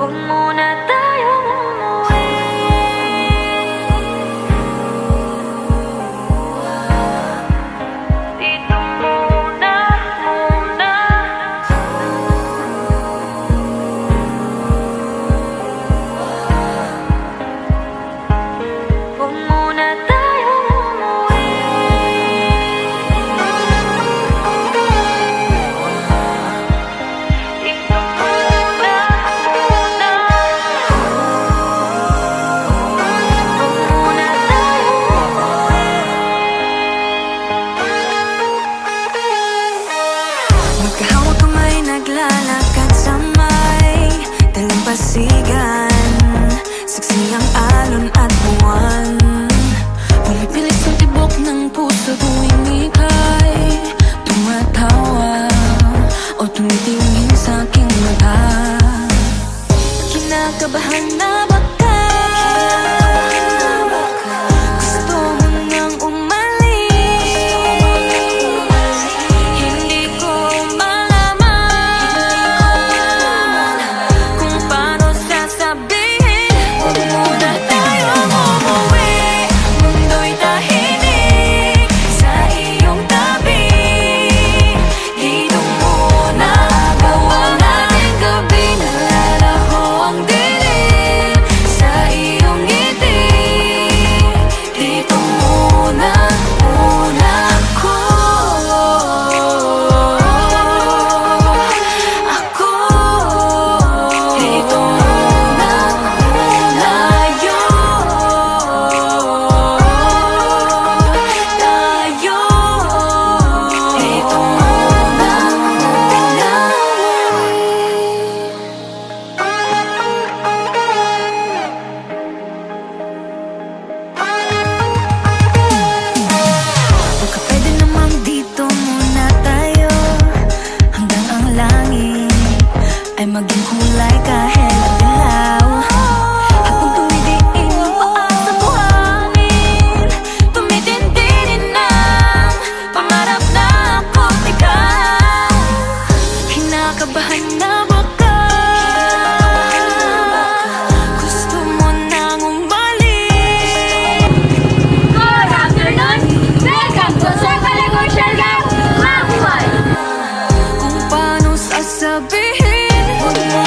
Huwag muna tayong umuwi. Dito muna, muna. Huwag muna tayong umuwi. Dito muna, muna. Huwag muna tayong umuwi. Magkahawak kamay, naglalakad sa may dalampasigan. Saksi ang alon at buwan. Pumipilit sa tibok ng puso tuwing ika'y tumatawa o tumitingin sa aking mata. Kinakabahan na baka gusto mo nang umalis. Hindi ko malaman kung paano sasabihin. Huwag muna tayong umuwi. Mundo'y tahimik sa iyong tabi. Dito muna gawa natin gabi. Nalalaho ang dilim sa iyong ngiti. Dito muna, muna ako. Dito muna, muna tayo. Dito muna, muna. Baka pwede namang dito muna tayo hanggang ang langit ay maging kulay kahit dilaw. Habang tumidiin ang paa sa buhangin, tumitindi din ang pangarap na ako't ikaw. Kinakabahan na baka gusto mo nang umalis. Good afternoon! Welcome to Circle Siargao, Mabuhay! Kung paano sasabihin, huwag mo